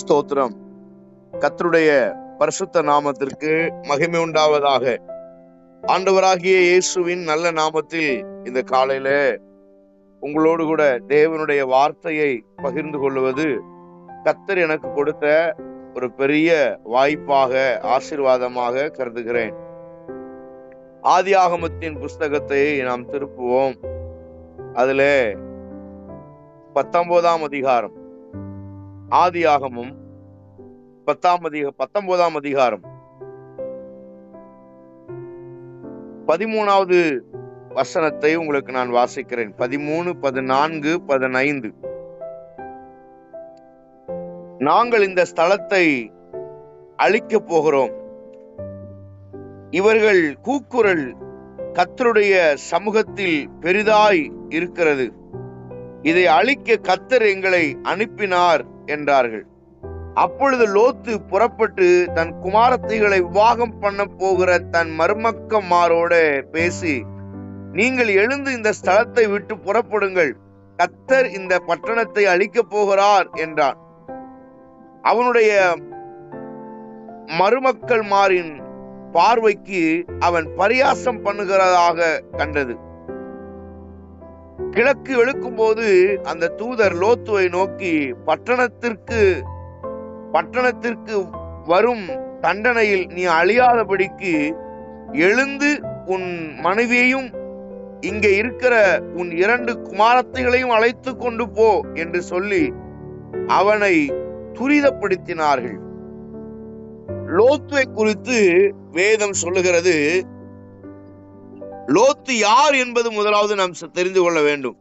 ஸ்தோத்திரம். கர்த்தருடைய பரிசுத்த நாமத்திற்கு மகிமை உண்டாவதாக. ஆண்டவராகிய இயேசுவின் நல்ல நாமத்தில் இந்த காலையில உங்களோடு கூட தேவனுடைய வார்த்தையை பகிர்ந்து கொள்வது கர்த்தர் எனக்கு கொடுத்த ஒரு பெரிய வாய்ப்பாக, ஆசீர்வாதமாக கருதுகிறேன். ஆதியாகமத்தின் புஸ்தகத்தை நாம் திருப்புவோம். அதுல 19ஆம் அதிகாரம், ஆதியாகமம் 19ஆம் அதிகாரம் 13வது வசனத்தை உங்களுக்கு நான் வாசிக்கிறேன். 13, 14, 15. நாங்கள் இந்த ஸ்தலத்தை அழிக்கப் போகிறோம். இவர்கள் கூக்குரல் கர்த்தருடைய சமூகத்தில் பெரிதாய் இருக்கிறது. இதை அழிக்க கர்த்தர் எங்களை அனுப்பினார் என்றார்கள். அப்பொழுது லோத்து புறப்பட்டு தன் குமாரத்திகளை விவாகம் பண்ண போகிற தன் மருமக்கமாரோட பேசி, நீங்கள் எழுந்து இந்த ஸ்தலத்தை விட்டு புறப்படுங்கள், கர்த்தர் இந்த பட்டணத்தை அழிக்கப் போகிறார் என்றான். அவனுடைய மருமக்கள்மாரின் பார்வைக்கு அவன் பரியாசம் பண்ணுகிறதாக கண்டது. கிழக்கு வெளுக்கும் போது அந்த தூதர் லோத்துவை நோக்கி, பட்டணத்திற்கு வரும் தண்டனையில் நீ அழியாதபடிக்கு எழுந்து உன் மனைவியையும் இங்கே இருக்கிற உன் 2 குமாரத்திகளையும் அழைத்து கொண்டு போ என்று சொல்லி அவனை துரிதப்படுத்தினார்கள். லோத்துவை குறித்து வேதம் சொல்லுகிறது. லோத்து யார் என்பது முதலாவது நாம் தெரிந்து கொள்ள வேண்டும்.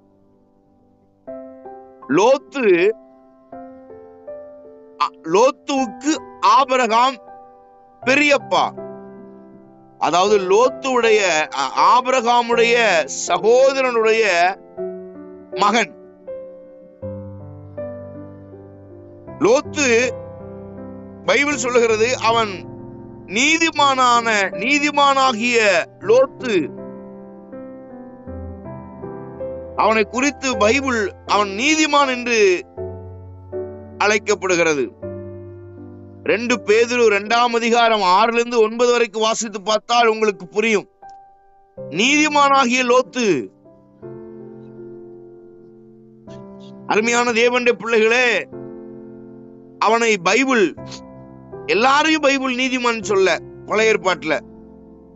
லோத்துவுக்கு ஆபிரகாம் பெரியப்பா. அதாவது லோத்துடைய ஆபிரகாமுடைய சகோதரனுடைய மகன். லோத்து பைபிள் சொல்லுகிறது அவன் நீதிமானாகிய லோத்து. அவனை குறித்து பைபிள் அவன் நீதிமான் என்று அழைக்கப்படுகிறது. 2 பேதுரு 2ஆம் அதிகாரம் 6லிருந்து 9 வரைக்கும் வாசித்து பார்த்தால் உங்களுக்கு புரியும். நீதிமானாகிய லோத்து. அருமையான தேவனுடைய பிள்ளைகளே, அவனை பைபிள் எல்லாரையும் பைபிள் நீதிமான் சொல்ல, பழைய ஏற்பாட்டுல.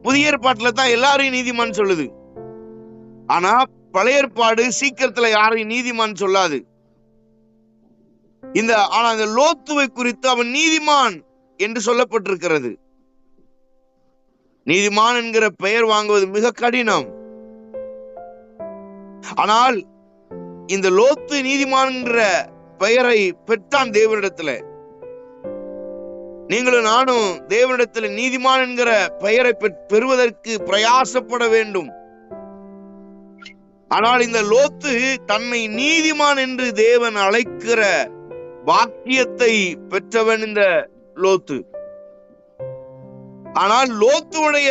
புதிய ஏற்பாட்டுல தான் எல்லாரையும் நீதிமான் சொல்லுது. ஆனா பழைய ஏற்பாடு சீக்கிரத்துல யாரையும் நீதிமான் சொல்லாது. ஆனா இந்த லோத்துவை குறித்து அவன் நீதிமான் என்று சொல்லப்பட்டிருக்கிறது. நீதிமான் என்கிற பெயர் வாங்குவது மிக கடினம். ஆனால் இந்த லோத்து நீதிமான் என்கிற பெயரை பெற்றான் தேவனிடத்துல. நீங்களும் நானும் தேவனிடத்துல நீதிமான் என்கிற பெயரை பெறுவதற்கு பிரயாசப்பட வேண்டும். ஆனால் இந்த லோத்து தன்னை நீதிமான் என்று தேவன் அழைக்கிற வாக்கியத்தை பெற்றவன் இந்த லோத்து. ஆனால் லோத்துடைய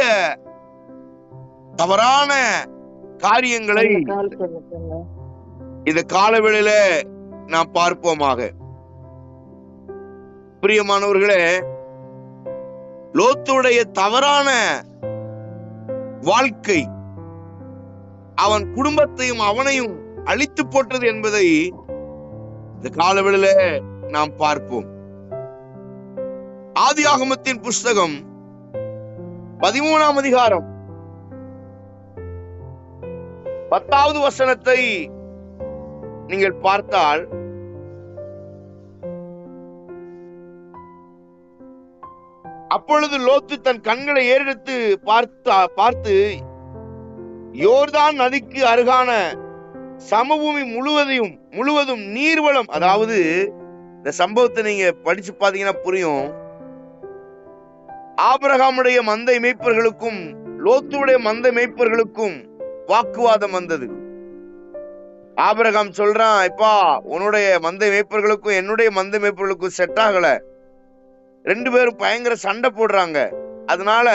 தவறான காரியங்களை இந்த காலவேளையில நாம் பார்ப்போமாக. பிரியமானவர்களே, லோத்துடைய தவறான வாழ்க்கை அவன் குடும்பத்தையும் அவனையும் அழித்து போட்டது என்பதை இந்த காலவேளையில நாம் பார்ப்போம். ஆதியாகமத்தின் புஸ்தகம் 13ஆம் அதிகாரம் 10வது வசனத்தை நீங்கள் பார்த்தால், அப்பொழுது லோத்து தன் கண்களை ஏறெடுத்து பார்த்து யோர்தான் நதிக்கு அருகான சமபூமி முழுவதும் நீர்வளம். அதாவது இந்த சம்பவத்தை நீங்க படிச்சு பாத்தீங்கன்னா புரியும். ஆபிரகாமுடைய மந்தை மேய்ப்பர்களுக்கும் லோத்துடைய மந்தை மேய்ப்பர்களுக்கும் வாக்குவாதம் வந்தது. ஆபிரகாம் சொல்றான், இப்பா உன்னுடைய மந்தை மேய்ப்பர்களுக்கும் என்னுடைய மந்தை மேய்ப்பர்களுக்கும் செட் ஆகல. 2 பேரும் பயங்கர சண்டை போடுறாங்க. அதனால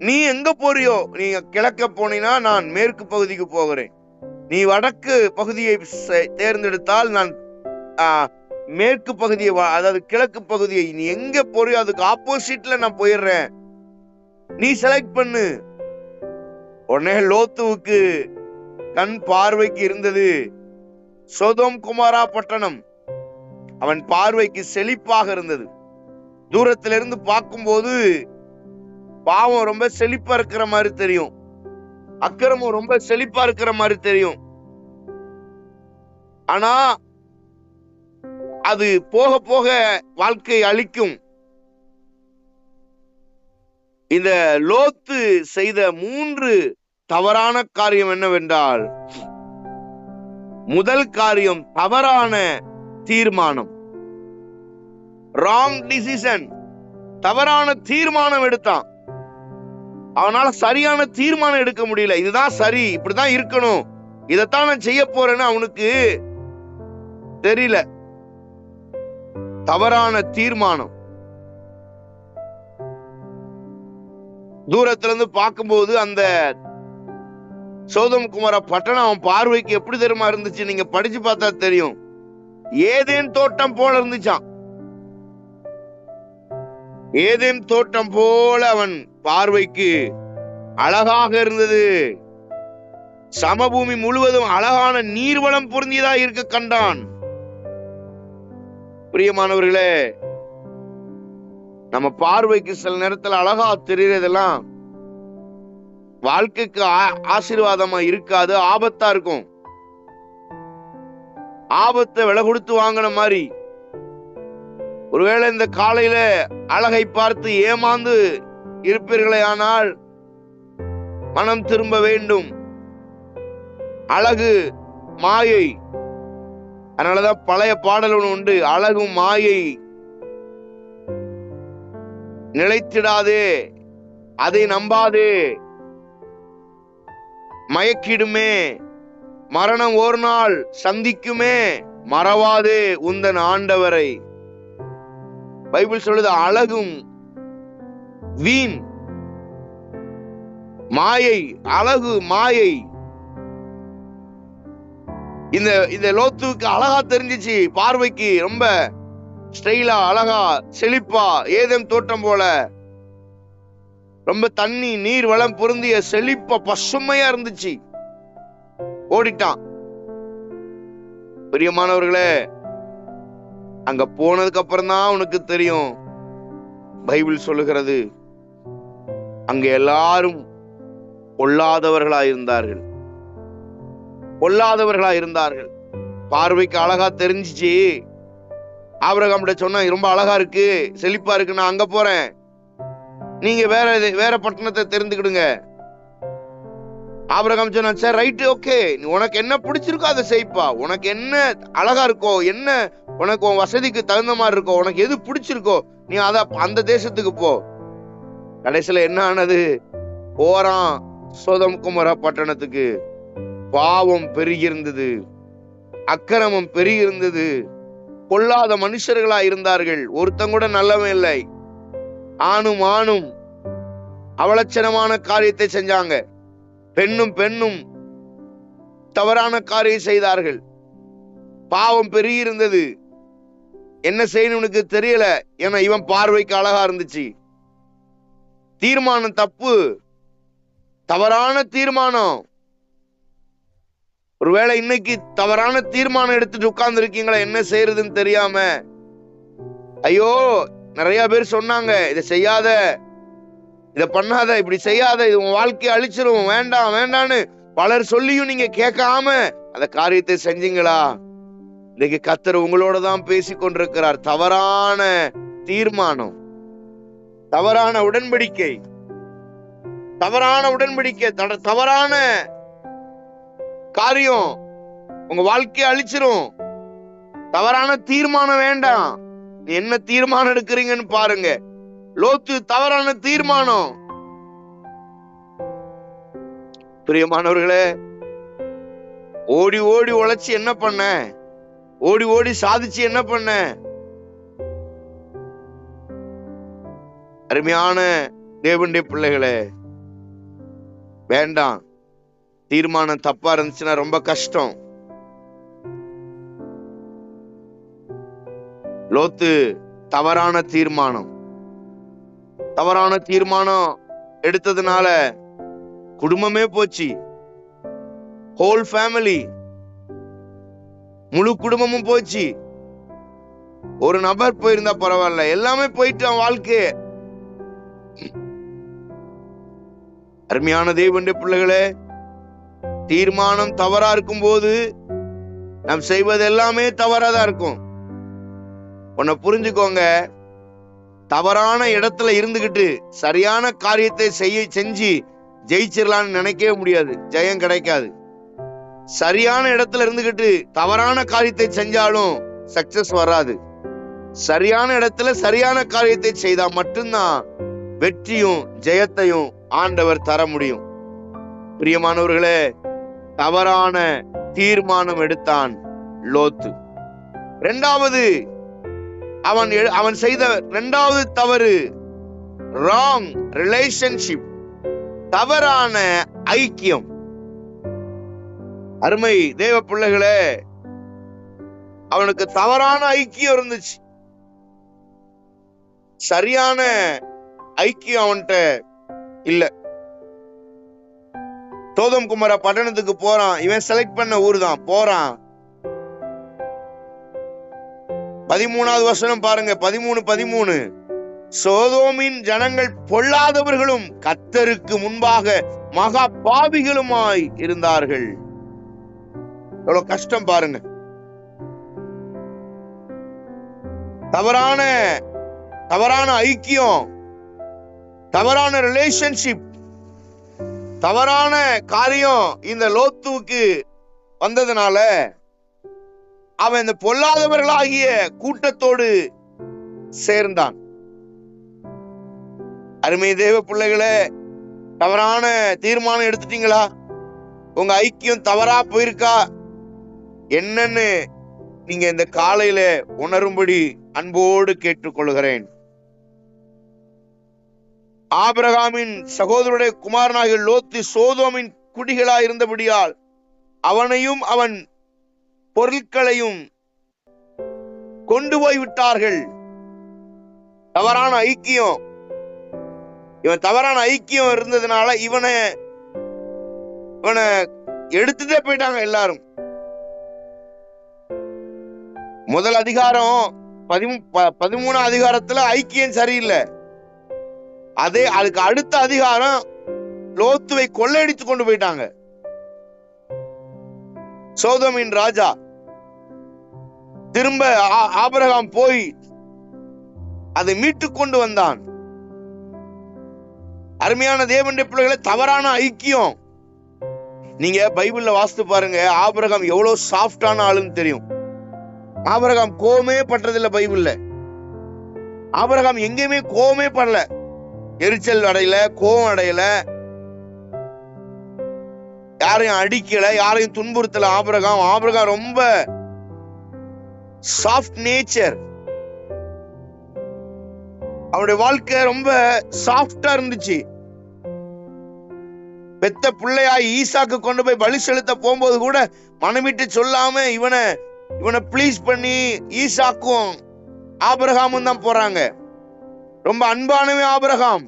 நீ எங்க போறியோ, நீ கிழக்க போனீனா நான் மேற்கு பகுதிக்கு போகிறேன், நீ வடக்கு பகுதியை தேர்ந்தெடுத்தால் நான் மேற்கு பகுதியை, அதாவது கிழக்கு பகுதியை, நீ எங்க போறியோ அதுக்கு ஆப்போசிட்ல நான் போயிடுறேன், நீ செலக்ட் பண்ணு. உடனே லோத்துவுக்கு கண் பார்வைக்கு இருந்தது சோதோம் குமாரா பட்டணம். அவன் பார்வைக்கு செழிப்பாக இருந்தது. தூரத்திலிருந்து பார்க்கும்போது பாவம் ரொம்ப செழிப்பா இருக்கிற மாதிரி தெரியும், அக்கிரமம் ரொம்ப செழிப்பா இருக்கிற மாதிரி தெரியும். ஆனா அது போக போக வாழ்க்கை அளிக்கும். இந்த லோத்து செய்த 3 தவறான காரியம் என்னவென்றால், முதல் காரியம் தவறான தீர்மானம், ராங் டிசிஷன். தவறான தீர்மானம் எடுத்தான். அவனால சரியான தீர்மானம் எடுக்க முடியல. இதுதான் சரி, இப்படிதான் இருக்கணும், இதைத்தான் நான் செய்ய போறேன்னு அவனுக்கு தெரியல. தவறான தீர்மானம். தூரத்துல இருந்து பார்க்கும்போது அந்த சோதோம் குமாரா பட்டணம் அவன் பார்வைக்கு எப்படி தெரியுமா இருந்துச்சு? நீங்க படிச்சு பார்த்தா தெரியும். ஏதேன் தோட்டம் போல இருந்துச்சான். ஏதேன் தோட்டம் போல அவன் பார்வைக்கு அழகாக இருந்தது. சமபூமி முழுவதும் அழகான நீர்வளம் பொருந்தியதா இருக்க கண்டான். பிரியமானவர்களே, நம்ம பார்வைக்கு சில நேரத்துல அழகா தெரியறதெல்லாம் வாழ்க்கைக்கு ஆசீர்வாதமா இருக்காது, ஆபத்தா இருக்கும். ஆபத்தை விலை கொடுத்து வாங்கின மாதிரி. ஒருவேளை இந்த காலையில அழகை பார்த்து ஏமாந்து இருப்பீர்களே, ஆனால் மனம் திரும்ப வேண்டும். அழகு மாயை. அதனாலதான் பழைய பாடல் ஒன்று உண்டு, அழகும் மாயை நிலைத்திடாதே, அதை நம்பாதே, மயக்கிடுமே, மரணம் ஒரு நாள் சந்திக்குமே, மறவாதே உந்தன் ஆண்டவரை. பைபிள் சொல்லுது அழகும் வீண், மாயை, அழகு மாயை. இந்த லோத்துக்கு அழகா தெரிஞ்சிச்சு, பார்வைக்கு ரொம்ப ஸ்டைலா அழகா செழிப்பா ஏதேன் தோட்டம் போல ரொம்ப தண்ணி நீர் வளம் பொருந்திய செழிப்பா பசுமையா இருந்துச்சு. ஓடிட்டான். பிரியமானவர்களே, அங்க போனதுக்கு அப்புறம் தான் உனக்கு தெரியும், பைபிள் சொல்லுகிறது அங்க எல்லாரும் பொல்லாதவர்களாயிருந்தார்கள். பொல்லாதவர்களாயிருந்தார்கள். பார்வைக்கு அழகா தெரிஞ்சிச்சு. ஆபிரகாம் சொன்னா ரொம்ப அழகா இருக்கு, செழிப்பா இருக்கு, நான் அங்க போறேன், நீங்க வேற பட்டணத்தை தெரிந்துக்கிடுங்க. ஆபிரகாம் சொன்னா சரி ரைட் ஓகே, உனக்கு என்ன பிடிச்சிருக்கோ அதை செய்ப்பா, உனக்கு என்ன அழகா இருக்கோ, என்ன உனக்கு உன் வசதிக்கு தகுந்த மாதிரி இருக்கோ, உனக்கு எது பிடிச்சிருக்கோ நீ அந்த தேசத்துக்கு போ. கடைசியில என்ன ஆனது? போறான் சோதோம் குமாரா பட்டணத்துக்கு. பாவம் பெருகியிருந்தது, அக்கிரமம் பெருகியிருந்தது, பொல்லாத மனுஷர்களா இருந்தார்கள், ஒருத்தங்க கூட நல்லவன் இல்லை. ஆணும் அவலட்சணமான காரியத்தை செஞ்சாங்க, பெண்ணும் தவறான காரியம் செய்தார்கள். பாவம் பெருகியிருந்தது. என்ன செய்யணும்னு தெரியல, ஏன்னா இவன் பார்வைக்கு அழகா இருந்துச்சு. தீர்மானம் தப்பு, தவறான தீர்மானம். ஒருவேளை இன்னைக்கு தவறான தீர்மானம் எடுத்துட்டு உட்கார்ந்து இருக்கீங்களா, என்ன செய்யறதுன்னு தெரியாம? ஐயோ, நிறைய பேர் சொன்னாங்க இதை செய்யாத, இதை பண்ணாத, இப்படி செய்யாத, இது உன் வாழ்க்கையை அழிச்சிரும், வேண்டாம் வேண்டான்னு பலர் சொல்லியும் நீங்க கேட்காம அந்த காரியத்தை செஞ்சீங்களா? இன்னைக்கு கர்த்தர் உங்களோட தான் பேசி கொண்டிருக்கிறார். தவறான தீர்மானம், தவறான உடன்படிக்கை, தவறான காரியம் உங்க வாழ்க்கையை அழிச்சிரும். தவறான தீர்மானம் வேண்டாம். நீ என்ன தீர்மானம் எடுக்கிறீங்கன்னு பாருங்க. லோத்து தவறான தீர்மானம். பிரியமானவர்களே, ஓடி ஓடி உழைச்சி என்ன பண்ண, ஓடி ஓடி சாதிச்சு என்ன பண்ண? அருமையான தேவனுடைய பிள்ளைகளே, வேண்டாம். தீர்மானம் தப்பா இருந்துச்சுன்னா ரொம்ப கஷ்டம். லோத்து தவறான தீர்மானம் எடுத்ததுனால குடும்பமே போச்சு. ஹோல் ஃபேமிலி, முழு குடும்பமும் போச்சு. ஒரு நபர் போயிருந்தா பரவாயில்ல, எல்லாமே போயிட்டான் வாழ்க்கை. அருமையான தேவனுடைய பிள்ளைகளே, தீர்மானம் தவறா இருக்கும் போது நாம் செய்வது எல்லாமே தவறாதான் இருக்கும். உன்னை புரிஞ்சுக்கோங்க, தவறான இடத்துல இருந்துகிட்டு சரியான காரியத்தை செஞ்சு ஜெயிச்சிடலான்னு நினைக்கவே முடியாது, ஜெயம் கிடைக்காது. சரியான இடத்துல இருந்துகிட்டு தவறான காரியத்தை செஞ்சாலும் சக்சஸ் வராது. சரியான இடத்துல சரியான காரியத்தை செய்தா மட்டும்தான் வெற்றியும் ஜெயத்தையும் ஆண்டவர் தர முடியும். பிரியமானவர்களே, தவறான தீர்மானம் எடுத்தான் லோத்து. இரண்டாவது அவன் செய்த இரண்டாவது தவறு ராங் ரிலேஷன்ஷிப், தவறான ஐக்கியம். அருமை தேவ பிள்ளைகளே, அவனுக்கு தவறான ஐக்கியம் இருந்துச்சு. சரியான ஐக்கியம் அவன்கிட்ட இல்ல. சோதோம் குமார பட்டணத்துக்கு போறான். இவன் செலக்ட் பண்ண ஊர் தான். போறான். 13வது வசனம் பாருங்க, 13 சோதோமின் ஜனங்கள் பொல்லாதவர்களும் கர்த்தருக்கு முன்பாக மகா பாவிகளுமாய் இருந்தார்கள். எவ்வளவு கஷ்டம் பாருங்க. தவறான ஐக்கியம், தவறான ரிலேஷன்ஷிப், தவறான காரியம் இந்த லோத்துவுக்கு வந்ததுனால அவன் இந்த பொல்லாதவர்களாகிய கூட்டத்தோடு சேர்ந்தான். அருமை தேவ பிள்ளைகளே, தவறான தீர்மானம் எடுத்துட்டீங்களா? உங்க ஐக்கியம் தவறா போயிருக்கா என்னன்னு நீங்க இந்த காலையில உணரும்படி அன்போடு கேட்டுக்கொள்கிறேன். ஆபிரகாமின் சகோதரருடைய குமாரனாகிய லோத்து சோதோமின் குடிகளாய் இருந்தபடியால் அவனையும் அவன் பொருட்களையும் கொண்டு போய் விட்டார்கள். தவறான ஐக்கியம், இவன் தவறான ஐக்கியம் இருந்ததுனால இவனை எடுத்துட்டே போயிட்டாங்க எல்லாரும். முதல் அதிகாரம் 13 அதிகாரத்துல ஐக்கியம் சரியில்லை. அதுக்கு அடுத்த அதிகாரம் லோத்துவை கொள்ளையடித்து கொண்டு போயிட்டாங்க. சோதோமின் ராஜா திரும்ப ஆபிரகாம் போய் அதை மீட்டு கொண்டு வந்தான். அருமையான தேவனுடைய பிள்ளைகளை, தவறான ஐக்கியம். நீங்க பைபிள்ல வாசித்து பாருங்க, ஆபிரகாம் எவ்வளவு சாஃப்டான ஆளுன்னு தெரியும். ஆபிரகாம் கோவமே பட்டதில்லை. பைபிள்ல ஆபிரகாம் எங்கேயுமே கோவமே படல, எரிச்சல் அடையல, கோவம் அடையல, யாரையும் அடிக்கல, யாரையும் துன்புறுத்தல. ஆபிரகாம் ரொம்ப சாஃப்ட் நேச்சர். அவருடைய வாழ்க்கை ரொம்ப சாஃப்டா இருந்துச்சு. பெத்த பிள்ளையா ஈசாக்கு கொண்டு போய் பலி செலுத்த போகும்போது கூட மனமிட்டு சொல்லாம இவனை ப்ளீஸ் பண்ணி ஈசாக்கும் ஆபிரகாமும் தான் போறாங்க. ரொம்ப அன்பானவே ஆபிரகாம்.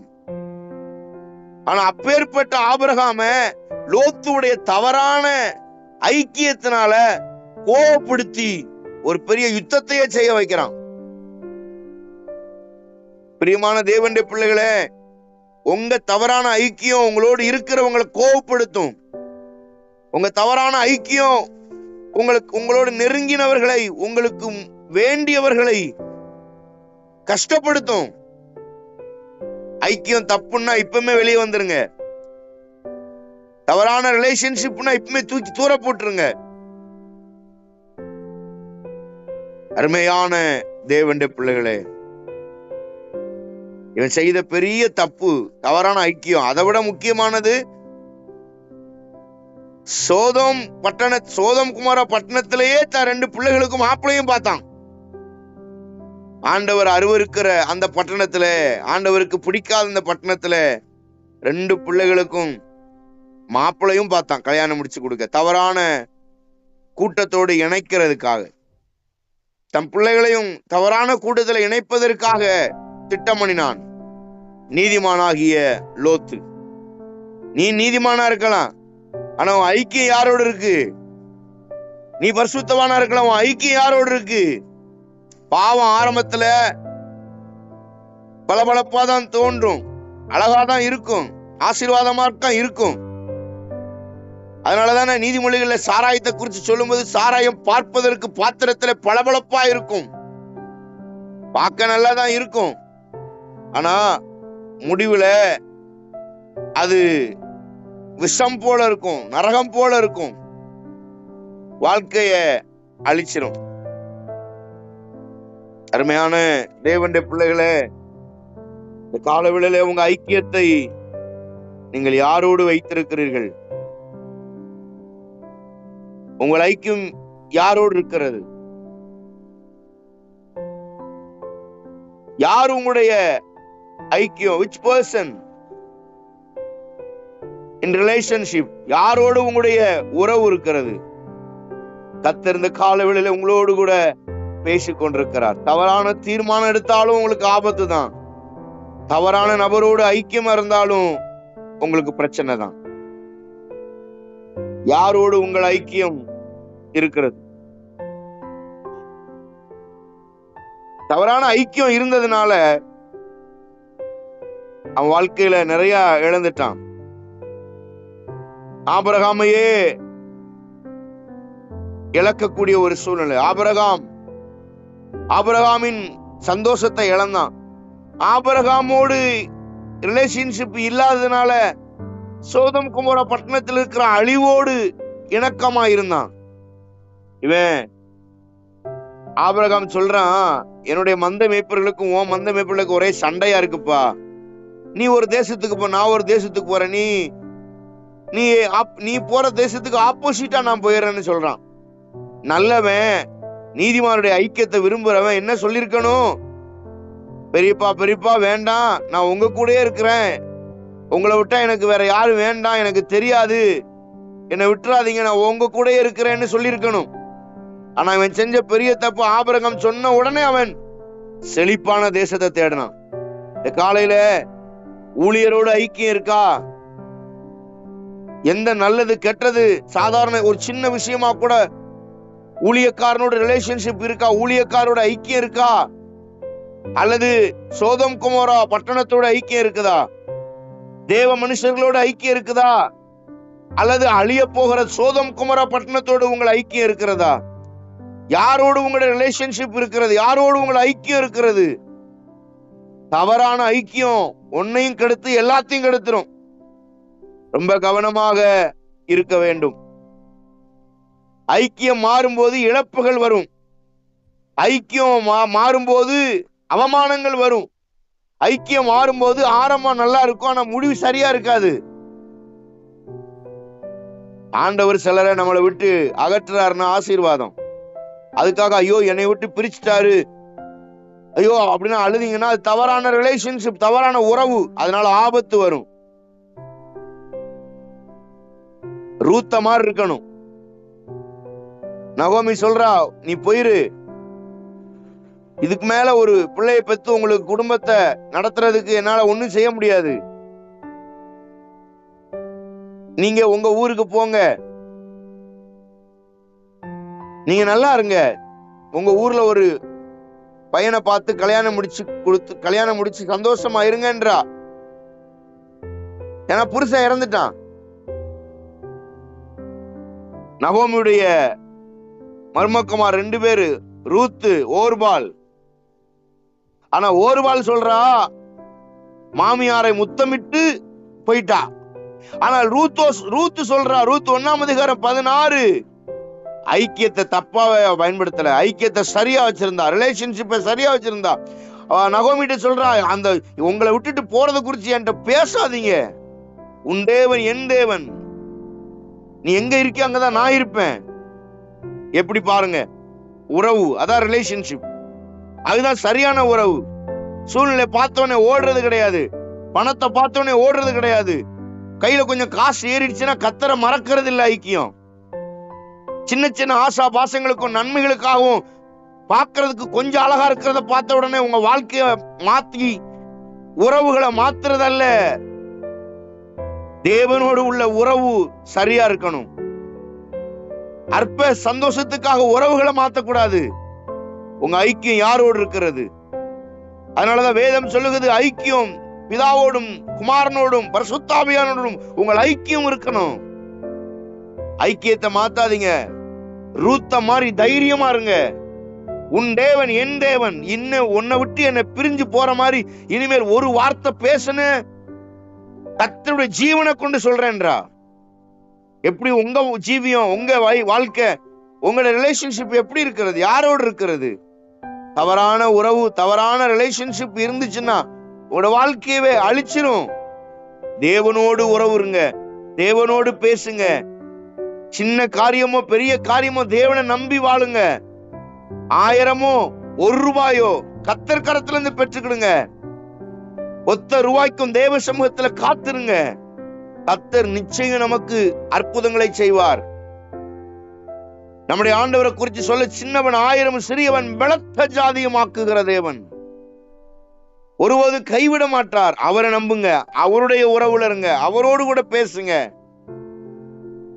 ஆனா அப்பேற்பட்ட ஆபிரகாம லோத்துடைய தவறான ஐக்கியத்தினால கோபப்படுத்தி ஒரு பெரிய யுத்தத்தையே செய்ய வைக்கிறான். பிரியமான தேவனுடைய பிள்ளைகளே, உங்க தவறான ஐக்கியம் உங்களோடு இருக்கிறவங்களை கோபப்படுத்தும். உங்க தவறான ஐக்கியம் உங்களோடு நெருங்கினவர்களை, உங்களுக்கு வேண்டியவர்களை கஷ்டப்படுத்தும். ஐக்கியம் தப்புன்னா இப்பவுமே வெளியே வந்துருங்க. தவறான ரிலேஷன்ஷிப்னா இப்பவுமே தூக்கி தூர போட்டுருங்க. அருமையான தேவனுடைய பிள்ளைகளே, இவன் செய்த பெரிய தப்பு தவறான ஐக்கியம். அதை விட முக்கியமானது, சோதோம் குமார பட்டணத்திலேயே தான் 2 பிள்ளைகளுக்கும் மாப்பிளையும் பார்த்தான். ஆண்டவர் அருவருக்கிற அந்த பட்டணத்துல, ஆண்டவருக்கு பிடிக்காத அந்த பட்டணத்துல 2 பிள்ளைகளுக்கும் மாப்பிளையும் பார்த்தான் கல்யாணம் முடிச்சு கொடுக்க, தவறான கூட்டத்தோடு இணைக்கிறதுக்காக. தம் பிள்ளைகளையும் தவறான கூட்டத்தில் இணைப்பதற்காக திட்டம் பண்ணினான். நீதிமானாகிய லோத்து. நீ நீதிமானா இருக்கலாம், ஆனா உன் ஐக்கியம் யாரோடு இருக்கு? நீ பரிசுத்தவானா இருக்கலாம், உன் ஐக்கியம் யாரோடு இருக்கு? பாவம் ஆரம்பத்துல பளபளப்பாதான் தோன்றும், அழகாதான் இருக்கும், ஆசீர்வாதமா இருக்கும். அதனாலதானே நீதிமொழிகள்ல சாராயத்தை குறித்து சொல்லும்போது, சாராயம் பார்ப்பதற்கு பாத்திரத்துல பளபளப்பா இருக்கும், பார்க்க நல்லாதான் இருக்கும், ஆனா முடிவுல அது விஷம் போல இருக்கும், நரகம் போல இருக்கும், வாழ்க்கைய அழிச்சிரும். அருமையான தேவனுடைய பிள்ளைகளே, இந்த காலவேளையிலே உங்க ஐக்கியத்தை நீங்கள் யாரோடு வைத்திருக்கிறீர்கள்? உங்கள் ஐக்கியம் யாரோடு இருக்கிறது? யார் உங்களுடைய ஐக்கியம்? which person in relationship? யாரோடு உங்களுடைய உறவு இருக்கிறது? கர்த்தர் இந்த காலவேளையில உங்களோடு கூட பேசிக் கொண்டிருக்கிறார். தவறான தீர்மானம் எடுத்தாலும் உங்களுக்கு ஆபத்து தான், தவறான நபரோடு ஐக்கியமா இருந்தாலும் உங்களுக்கு பிரச்சனை தான். யாரோடு உங்கள் ஐக்கியம் இருக்கிறது? தவறான ஐக்கியம் இருந்ததுனால அவன் வாழ்க்கையில நிறைய இழந்துட்டான். ஆபிரகாமையே இழக்கக்கூடிய ஒரு சூழ்நிலை. ஆபிரகாமின் சந்தோஷத்தை இழந்தான். ஆபிரகாமோடு ரிலேஷன்ஷிப் இல்லாததுனால சோதம் குமோரா பட்டணத்தில் இருக்கிற அழிவோடு இணக்கமா இருந்தான். இவன் ஆபிரகாம் சொல்றான், என்னுடைய மந்த மேய்ப்பர்களுக்கும் உன் மந்த மேய்ப்பர்களுக்கும் ஒரே சண்டையா இருக்குப்பா, நீ ஒரு தேசத்துக்கு போ, நான் ஒரு தேசத்துக்கு போறேன், நீ போற தேசத்துக்கு ஆப்போசிட்டா நான் போயிடுறேன்னு சொல்றான். நல்லவன், நீதிமானுடைய ஐக்கியத்தை விரும்புறவன் என்ன சொல்லிருக்கணும்? பெரியப்பா வேண்டாம், நான் உங்க கூடயே இருக்கிறேன், உங்களை விட்டா எனக்கு வேற யாரும் வேண்டாம், எனக்கு தெரியாது, என்னை விட்டுறாதீங்க, நான் உங்க கூடயே இருக்கிறேன்னு சொல்லியிருக்கணும். ஆனா இவன் செஞ்ச பெரிய தப்பு. ஆபிரகாம் சொன்ன உடனே அவன் செழிப்பான தேசத்தை தேடினான். இந்த காலையில ஊழியரோடு ஐக்கியம் இருக்கா? எந்த நல்லது கெட்டது சாதாரண ஒரு சின்ன விஷயமா கூட ஊழியக்காரனோட ரிலேஷன்ஷிப் இருக்கா? ஊழியக்காரோட ஐக்கியம் இருக்கா? அல்லது சோதம் குமோரா பட்டணத்தோட ஐக்கியம் இருக்குதா? தேவ மனுஷர்களோட ஐக்கியம் இருக்குதா? அல்லது அழிய போகிற சோதம் குமோரா பட்டணத்தோடு உங்கள் ஐக்கியம் இருக்கிறதா? யாரோடு உங்களுடைய ரிலேஷன்ஷிப் இருக்கிறது? யாரோடு உங்கள் ஐக்கியம் இருக்கிறது? தவறான ஐக்கியம் ஒன்னையும் கெடுத்து எல்லாத்தையும் கெடுத்துரும். ரொம்ப கவனமாக இருக்க வேண்டும். ஐக்கியம் மாறும்போது இழப்புகள் வரும், ஐக்கியம் மாறும்போது அவமானங்கள் வரும். ஐக்கியம் மாறும்போது ஆரம்பம் நல்லா இருக்கும், ஆனா முடிவு சரியா இருக்காது. ஆண்டவர் சிலரை நம்மளை விட்டு அகற்றுறாருன்னா ஆசீர்வாதம். அதுக்காக ஐயோ என்னை விட்டு பிரிச்சுட்டாரு, ஐயோ அப்படின்னா அழுதிங்கன்னா அது தவறான ரிலேஷன்ஷிப், தவறான உறவு, அதனால ஆபத்து வரும். ரூத்த மாதிரி இருக்கணும். நகோமி சொல்றா, நீ போயிரு, இதுக்கு மேல ஒரு பிள்ளையை பெற்று உங்களுக்கு குடும்பத்தை நடத்துறதுக்கு என்னால ஒண்ணும் செய்ய முடியாது, நீங்க உங்க ஊருக்கு போங்க, நீங்க நல்லா இருங்க, உங்க ஊர்ல ஒரு பையனை பார்த்து கல்யாணம் முடிச்சு சந்தோஷமா இருங்கன்றா. ஏன்னா புருஷன் இறந்துட்டான். நகோமியுடைய மருமக்குமார் 2 பேரு, ரூத்து, ஓர்பால். ஆனா ஓர்பால் சொல்றா மாமியாரை முத்தமிட்டு போயிட்டா. ஆனால் ரூத்து சொல்றா, ரூத் 1:16 ஐக்கியத்தை தப்பா பயன்படுத்தல, ஐக்கியத்தை சரியா வச்சிருந்தா, ரிலேஷன்ஷிப்பை சரியா வச்சிருந்தா. நகோமிட்ட சொல்றா, அந்த உங்களை விட்டுட்டு போறதை குறிச்சு என்கிட்ட பேசாதீங்க, உன் தேவன் என் தேவன், நீ எங்க இருக்கிய அங்கதான் நான் இருப்பேன். எப்படி பாருங்க, உறவு அதான் ரிலேஷன்ஷிப், அதுதான் சரியான உறவு. சூழ்நிலை பார்த்தோன்னே ஓடுறது கிடையாது, பணத்தை பார்த்தோன்னே ஓடுறது கிடையாது, கையில கொஞ்சம் காசு ஏறிடுச்சுன்னா கத்தரை மறக்கிறது இல்லை ஐக்கியம். சின்ன சின்ன ஆசா பாசங்களுக்கும் நன்மைகளுக்காகவும் பார்க்கிறதுக்கு கொஞ்சம் அழகா இருக்கிறத பார்த்த உடனே உங்க வாழ்க்கைய மாத்தி உறவுகளை மாத்துறதல்ல. தேவனோடு உள்ள உறவு சரியா இருக்கணும். அற்ப சந்தோஷத்துக்காக உறவுகளை மாத்தக்கூடாது. உங்க ஐக்கியம் யாரோடு இருக்கிறது? அதனாலதான் வேதம் சொல்லுகிறது, ஐக்கியம் பிதாவோடும் குமாரனோடும் பரிசுத்த ஆவியானோடும் உங்கள் ஐக்கியம் இருக்கணும். ஐக்கியத்தை மாத்தாதீங்க. ரூத்த மாதிரி தைரியமா இருங்க. உன் தேவன் என் தேவன், இன்னும் உன்னை விட்டு என்னை பிரிஞ்சு போற மாதிரி இனிமேல் ஒரு வார்த்தை பேசுன கர்த்தருடைய ஜீவனை கொண்டு சொல்றேன்றா. எப்படி உங்க ஜீவியம், உங்க வாழ்க்கை, உங்களோட ரிலேஷன்ஷிப் எப்படி இருக்கிறது? யாரோடு இருக்கிறது? தவறான உறவு, தவறான ரிலேஷன்ஷிப் இருந்துச்சுன்னா உங்களோட வாழ்க்கையவே அழிச்சிரும். தேவனோடு உறவு இருங்க, தேவனோடு பேசுங்க. சின்ன காரியமோ பெரிய காரியமோ தேவனை நம்பி வாழுங்க. 1000மோ 1 ரூபாயோ கர்த்தர் கரத்துல இருந்து பெற்றுக்கிடுங்க. ஒத்த ரூபாய்க்கும் தேவ சமூகத்துல காத்திருங்க. கர்த்தர் நிச்சயம் நமக்கு அற்புதங்களை செய்வார். நம்முடைய ஆண்டவரை குறித்து சொல்ல, சின்னவன் 1000 சிறியவன் பலத்த ஜாதியமாக்குகிற தேவன். ஒருவது கைவிட மாட்டார். அவரை நம்புங்க, அவருடைய உறவுல இருங்க, அவரோடு கூட பேசுங்க.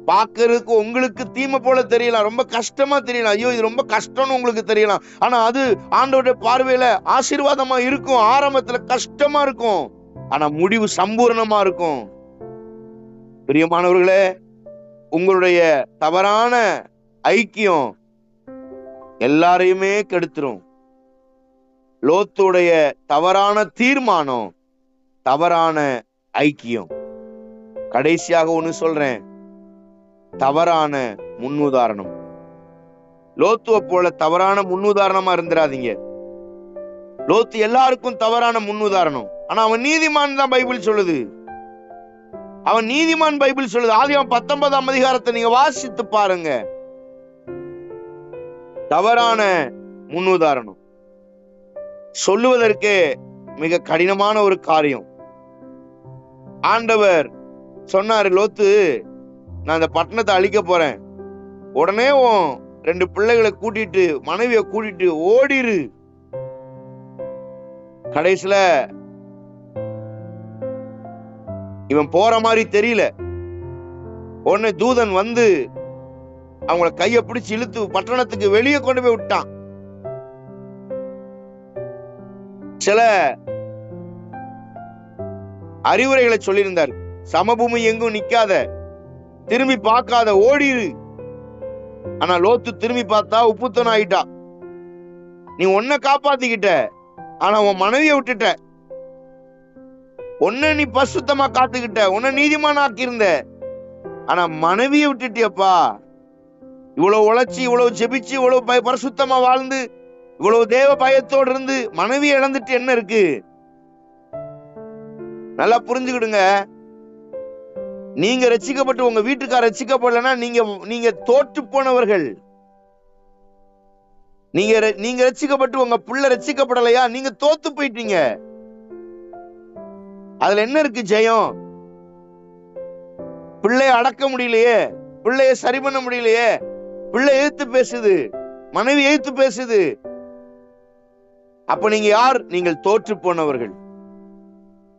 பார்க்கறதுக்கு உங்களுக்கு தீமை போல தெரியலாம், ரொம்ப கஷ்டமா தெரியலாம், ஐயோ இது ரொம்ப கஷ்டம்னு உங்களுக்கு தெரியலாம். ஆனா அது ஆண்டவருடைய பார்வையில ஆசீர்வாதமா இருக்கும். ஆரம்பத்துல கஷ்டமா இருக்கும், ஆனா முடிவு சம்பூர்ணமா இருக்கும். பிரியமானவர்களே, உங்களுடைய தவறான ஐக்கியம் எல்லாரையுமே கெடுத்துரும். லோத்துடைய தவறான தீர்மானம், தவறான ஐக்கியம். கடைசியாக ஒண்ணு சொல்றேன், தவறான முன்னுதாரணம். லோத்துவ போல தவறான முன்னுதாரணமா இருந்துடாதீங்க. லோத்து எல்லாருக்கும் தவறான முன்னுதாரணம். ஆனா அவன் நீதிமான் தான் பைபிள் சொல்லுது. அவன் நீதிமான் பைபிள் சொல்லுது. ஆதியாகமம் 19ஆம் அதிகாரத்தை நீங்க வாசித்து பாருங்க. தவறான முன்னுதாரணம் சொல்லுவதற்கே மிக கடினமான ஒரு காரியம். ஆண்டவர் சொன்னாரு, லோத்து நான் இந்த பட்டணத்தை அழிக்க போறேன், உடனே 2 பிள்ளைகளை கூட்டிட்டு மனைவிய கூட்டிட்டு ஓடிரு. கடைசியில இவன் போற மாதிரி தெரியல. உடனே தூதன் வந்து அவங்கள கைய பிடிச்சு இழுத்து பட்டணத்துக்கு வெளியே கொண்டு போய் விட்டான். சில அறிவுரைகளை சொல்லியிருந்தார். சமபூமி எங்கும் நிக்காத, திரும்பி பார்க்காத, ஓடிரு. ஆனா லோத்து திரும்பி பார்த்தா உப்புத்தன் ஆயிட்டா. நீ உன்னை காப்பாத்திக்கிட்ட, ஆனா உன் மனைவியை விட்டுட்ட. உன்னை நீ பசுத்தமா காத்துக்கிட்ட, உன்னை நீதிமான ஆக்கியிருந்த, ஆனா மனைவியை விட்டுட்டியப்பா. இவ்வளவு உழைச்சி, இவ்வளவு ஜெபிச்சு, இவ்வளவு பரிசுத்தமா வாழ்ந்து, இவ்வளவு தேவ பயத்தோடு இருந்து மனைவியை இழந்துட்டு என்ன இருக்கு? நல்லா புரிஞ்சுக்கிடுங்க. நீங்க ரட்சிக்கப்பட்டு உங்க வீட்டுக்கார ரட்சிக்கப்படலன்னா நீங்க தோற்று போனவர்கள். நீங்க ரட்சிக்கப்பட்டு உங்க பிள்ளை ரட்சிக்கப்படலையா, நீங்க தோத்து போயிட்டீங்க. அதுல என்ன இருக்கு ஜெயம்? பிள்ளைய அடக்க முடியலையே, பிள்ளைய சரி பண்ண முடியலையே, பிள்ளை எதிர்த்து பேசுது, மனைவி எதிர்த்து பேசுது. அப்ப நீங்க யார்? நீங்கள் தோற்று போனவர்கள்.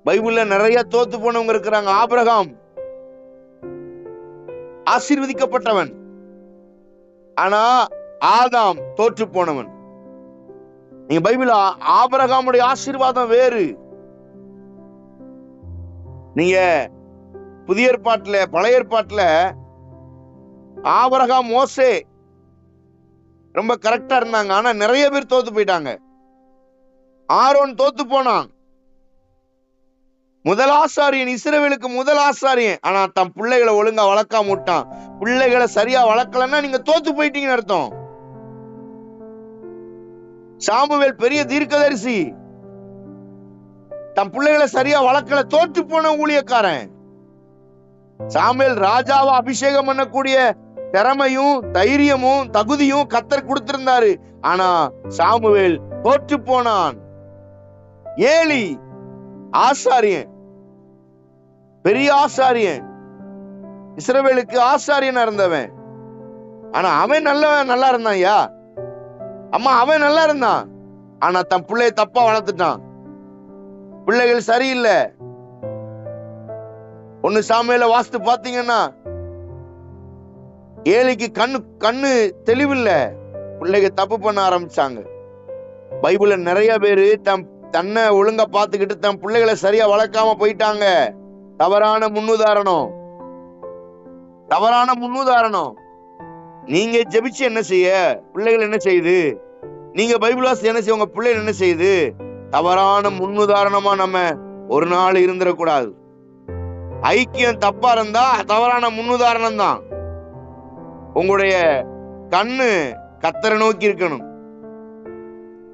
பைபிள்ல நிறைய தோத்து போனவங்க இருக்கிறாங்க. ஆபிரகாம் ஆசீர்வதிக்கப்பட்டவன், ஆனா ஆதாம் தோற்று போனவன். நீங்க பைபிள் ஆபிரகாமுடைய ஆசீர்வாதம் வேறு. நீங்க புதிய ஏற்பாட்டுல, பழைய ஏற்பாட்டுல ஆபிரகாம், மோசே ரொம்ப கரெக்டா இருந்தாங்க. ஆனா நிறைய பேர் தோத்து போயிட்டாங்க. ஆரோன் தோத்து போனான், முதல் ஆசாரியன், இஸ்ரவேலுக்கு முதல் ஆசாரியன். ஆனா தம் பிள்ளைகளை ஒழுங்கா வளர்க்காம விட்டான். பிள்ளைகளை சரியா வளர்க்கலன்னா நீங்க தோத்து போயிட்டீங்கன்னு அர்த்தம். சாமுவேல் பெரிய தீர்க்கதரிசி, தம் பிள்ளைகளை சரியா வளர்க்கல, தோற்று போன ஊழியக்காரன். சாமுவேல் ராஜாவை அபிஷேகம் பண்ணக்கூடிய திறமையும் தைரியமும் தகுதியும் கர்த்தர் கொடுத்திருந்தாரு. ஆனா சாமுவேல் தோற்று போனான். ஏலி ஆசாரியன், பெரிய ஆசாரியன், இஸ்ரவேலுக்கு ஆசாரியனா இருந்தவன். ஆனா அவன் நல்லா இருந்தான்யா. அம்மா அவன் நல்லா இருந்தான், ஆனா தன் பிள்ளைய தப்பா வளர்த்துட்டான். பிள்ளைகள் சரியில்லை. 1 சாமுவேல வாசித்து பாத்தீங்கன்னா, ஏலிக்கு கண்ணு தெளிவில்ல, பிள்ளைங்க தப்பு பண்ண ஆரம்பிச்சாங்க. பைபிள்ல நிறைய பேரு தன்னை ஒழுங்கா பாத்துக்கிட்டு தன் பிள்ளைகளை சரியா வளர்க்காம போயிட்டாங்க. தவறான முன்னுதாரணம். நீங்க ஜெபிச்சு என்ன செய்ய, பிள்ளைகள் என்ன செய்யுது? நீங்க பைபிள் வாசி என்ன செய்ய, உங்க பிள்ளைகள் என்ன செய்யுது? தவறான முன்னுதாரணமா நம்ம ஒரு நாள் இருந்துடக்கூடாது. ஐக்கியம் தப்பா இருந்தா தவறான முன்னுதாரணம் தான். உங்களுடைய கண்ணு கர்த்தரை நோக்கி இருக்கணும்.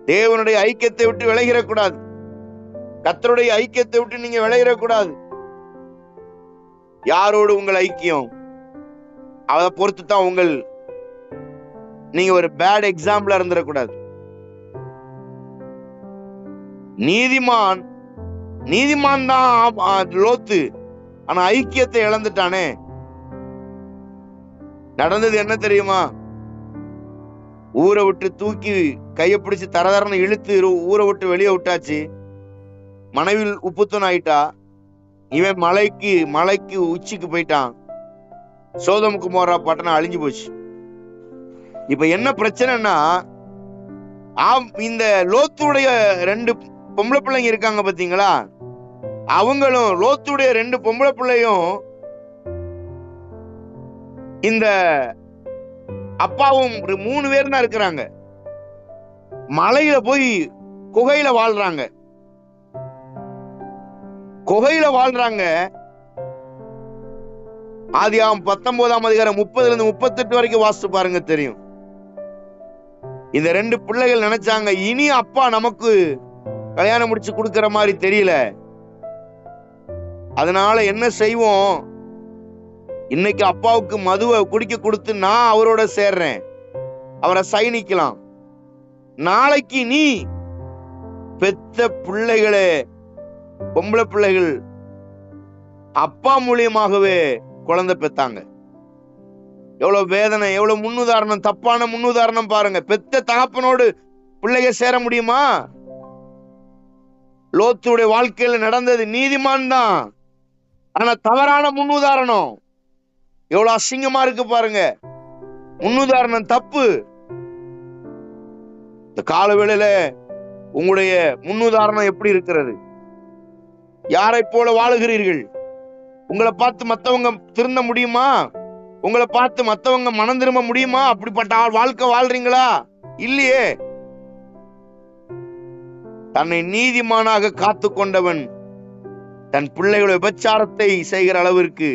தேவனுடைய ஐக்கியத்தை விட்டு விலகிடக்கூடாது. கர்த்தருடைய ஐக்கியத்தை விட்டு நீங்க விலகிடக்கூடாது. யாரோடு உங்கள் ஐக்கியம், அதை பொறுத்து தான் நீங்க ஒரு பேட் எக்ஸாம்பிளா இருந்துடக்கூடாது. நீதிமான் தான் லோத்து, ஆனா ஐக்கியத்தை இழந்துட்டானே. நடந்தது என்ன தெரியுமா? ஊரை விட்டு தூக்கி கையை பிடிச்சு தரதரன்னு இழுத்து ஊரை விட்டு வெளியே விட்டாச்சு. மனைவி உப்புத்தன் ஆயிட்டா. இவன் மலைக்கு உச்சிக்கு போயிட்டான். சோதம் குமாரா பட்டணம் அழிஞ்சு போச்சு. இப்ப என்ன பிரச்சனைன்னா, இந்த லோத்துடைய 2 பொம்பளை பிள்ளைங்க இருக்காங்க பாத்தீங்களா, அவங்களும் லோத்துடைய 2 பொம்பளை பிள்ளையும் இந்த அப்பாவும் 3 பேர் தான் இருக்கிறாங்க. மலையில போய் குகையில வாழ்றாங்க. ஆதியாகமம் 19ஆம் அதிகாரம் 30-38 வரைக்கும் வாசித்து பாருங்க, தெரியும். இந்த 2 பிள்ளைகள் நினைச்சாங்க, இனி அப்பா நமக்கு கல்யாணம் முடிச்சு கொடுக்கிற மாதிரி தெரியல, அதனால என்ன செய்வோம், இன்னைக்கு அப்பாவுக்கு மதுவை குடிக்க கொடுத்து நான் அவரோட சேர்றேன், அவரை சைனிக்கலாம். நாளைக்கு நீ பெத்த பிள்ளைகளே, பொம்பளை பிள்ளைகள் அப்பா மூலியமாகவே குழந்தை பெத்தாங்க. எவ்வளவு வேதனை, எவ்வளவு முன்னுதாரணம், தப்பான முன்னுதாரணம் பாருங்க. பெத்த தகப்பனோடு பிள்ளைக சேர முடியுமா? லோத்துடைய வாழ்க்கையில நடந்தது நீதிமான் தான், ஆனா தவறான முன்னுதாரணம். எவ்வளவு அசிங்கமா இருக்கு பாருங்க. முன்னுதாரணம் தப்பு. இந்த கால வேளையில உங்களுடைய முன்னுதாரணம் எப்படி இருக்கிறது? யாரை போல வாழுகிறீர்கள்? உங்களை பார்த்து மத்தவங்க திருந்த முடியுமா? உங்களை பார்த்து மத்தவங்க மனம் திரும்ப முடியுமா? அப்படிப்பட்ட வாழ்க்கை வாழ்றீங்களா? இல்லையே. தன்னை நீதிமானாக காத்து கொண்டவன் தன் பிள்ளைகளை விபச்சாரத்தை செய்கிற அளவிற்கு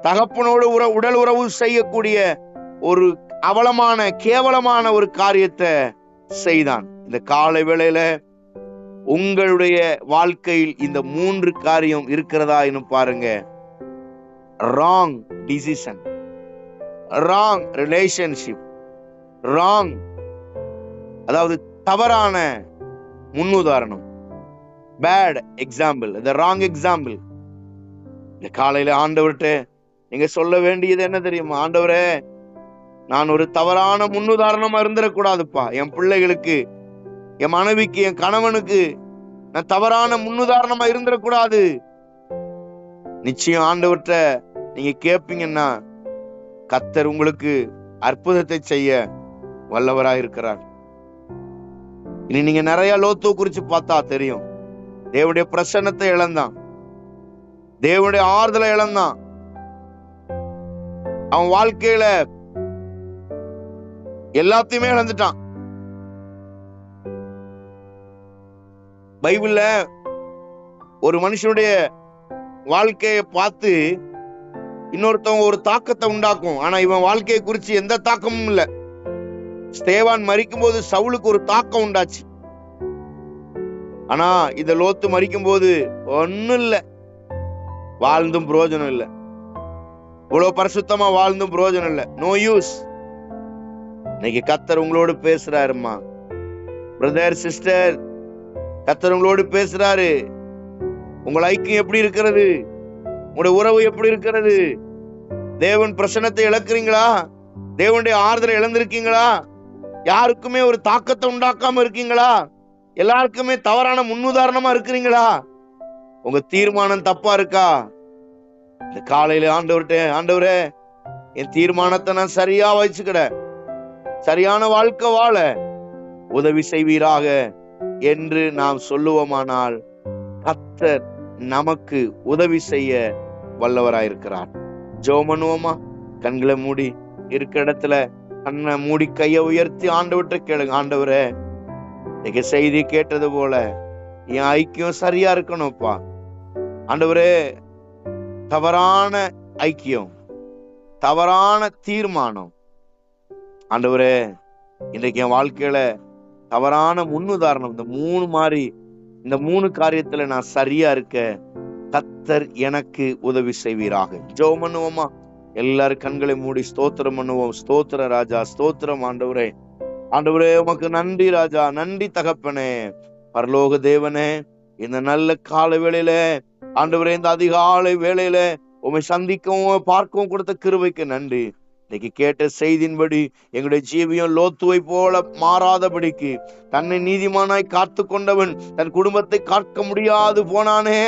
தகப்பனோடு உடல் உறவு செய்யக்கூடிய ஒரு கேவலமான ஒரு காரியத்தை செய்தான். இந்த காலை வேளையில உங்களுடைய வாழ்க்கையில் இந்த 3 காரியம் இருக்கிறதா என்று பாருங்க. Wrong decision, wrong relationship, wrong அதாவது தவறான முன்னுதாரணம், bad example, the wrong example. இந்த காலையில ஆண்டவர்கிட்ட நீங்க சொல்ல வேண்டியது என்ன தெரியுமா? ஆண்டவரே, நான் ஒரு தவறான முன்னுதாரணமா இருந்துடக்கூடாதுப்பா. என் பிள்ளைகளுக்கு, என் மனைவிக்கு, என் கணவனுக்கு நான் தவறான முன்னுதாரணமா இருந்துடக்கூடாது. நிச்சயம் ஆண்டவர்கிட்ட நீங்க கேட்பீங்கன்னா கர்த்தர் உங்களுக்கு அற்புதத்தை செய்ய வல்லவராயிருக்கிறார். இனி நீங்க நிறைய லோத்து குறிச்சு பார்த்தா தெரியும். தேவனுடைய பிரசன்னத்தை இழந்தான், தேவனுடைய ஆறுதலை இழந்தான். அவன் வாழ்க்கையில எல்லாத்தையுமே இழந்துட்டான். பைபிள்ல ஒரு மனுஷனுடைய வாழ்க்கையை பார்த்து இன்னொருத்தவங்க ஒரு தாக்கத்தை உண்டாக்கும். ஆனா இவன் வாழ்க்கையை குறிச்சு எந்த தாக்கமும் இல்லை. ஸ்தேவான் மரிக்கும் போது சவுலுக்கு ஒரு தாக்கம் உண்டாச்சு. ஆனா இத லோத்து மரிக்கும் போது ஒன்னும் இல்ல, வாழ்ந்தும் பிரயோஜனம் இல்லை. இவ்வளவு பரிசுத்தமா வாழ்ந்தும் பிரயோஜனம் இல்லை. No use. இன்னைக்கு கர்த்தர் உங்களோடு பேசுறாருமா, பிரதர் சிஸ்டர், கர்த்தர் உங்களோடு பேசுறாரு. உங்கள் ஐக்கியம் எப்படி இருக்கிறது? உங்களுடைய உறவு எப்படி இருக்கிறது? தேவன் பிரசன்னத்தை இழக்கிறீங்களா? தேவனுடைய ஆறுதலை இழந்திருக்கீங்களா? யாருக்குமே ஒரு தாக்கத்தை உண்டாக்காம இருக்கீங்களா? எல்லாருக்குமே தவறான முன்னுதாரணமா இருக்கிறீங்களா? உங்க தீர்மானம் தப்பா இருக்கா? இந்த காலையில ஆண்டவரே என் தீர்மானத்தை நான் சரியா வச்சுக்கிட, சரியான வாழ்க்கை வாழ உதவி செய்வீராக என்று நாம் சொல்லுவோமானால் கர்த்தர் நமக்கு உதவி செய்ய வல்லவராயிருக்கிறார். ஜெபம் பண்ணுவோமா? கண்களை மூடி இருக்கிற இடத்துல கண்ணை மூடி கையை உயர்த்தி ஆண்டவர்கிட்ட கேளுங்க. ஆண்டவரே, இன்னைக்கு செய்தி கேட்டது போல என் ஐக்கியம் சரியா இருக்கணும்ப்பா. ஆண்டவரே, தவறான ஐக்கியம், தவறான தீர்மானம், ஆண்டவரே இன்றைக்கு என் வாழ்க்கையில தவறான முன்னுதாரணம், இந்த மூணு காரியத்துல நான் சரியா இருக்க கர்த்தர் எனக்கு உதவி செய்வீராக. ஜெபம் பண்ணுவோமா? எல்லாரும் கண்களை மூடி ஸ்தோத்திரம் பண்ணுவோம். ஸ்தோத்திர ராஜா, ஸ்தோத்திரம் ஆண்டவரே. ஆண்டவரே உமக்கு நன்றி ராஜா, நன்றி தகப்பனே. பரலோக தேவனே, இந்த நல்ல கால வேளையில ஆண்டவரே, இந்த அதிகாலை வேளையில உம்மை சந்திக்கவும் பார்க்கவும் கொடுத்த கிருபைக்கு நன்றி. இன்னைக்கு கேட்ட செய்தியின்படி எங்களுடைய ஜீவியம் லோத்துவை போல மாறாதபடிக்கு, தன்னை நீதிமானாய் காத்து கொண்டவன் தன் குடும்பத்தை காக்க முடியாது போனானே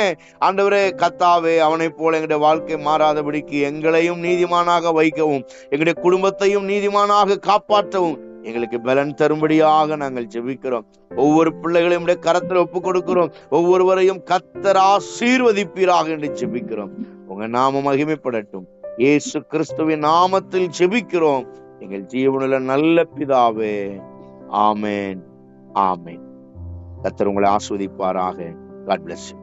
ஆண்டவரே, கர்த்தாவே அவனை போல எங்களுடைய வாழ்க்கை மாறாதபடிக்கு எங்களையும் நீதிமானாக வைக்கவும், எங்களுடைய குடும்பத்தையும் நீதிமானாக காப்பாற்றவும் எங்களுக்கு பலன் தரும்படியாக நாங்கள் ஜெபிக்கிறோம். ஒவ்வொரு பிள்ளைகளையும் கரத்தில் ஒப்பு கொடுக்கிறோம். ஒவ்வொருவரையும் கர்த்தர் ஆசீர்வதிப்பீராக என்று ஜெபிக்கிறோம். உங்க நாமம் மகிமைப்படட்டும். இயேசு கிறிஸ்துவின் நாமத்தில் ஜெபிக்கிறோம் எங்கள் ஜீவனுள்ள நல்ல பிதாவே. ஆமென், ஆமென். கர்த்தர் உங்களை ஆசீர்வதிப்பாராக. God bless you.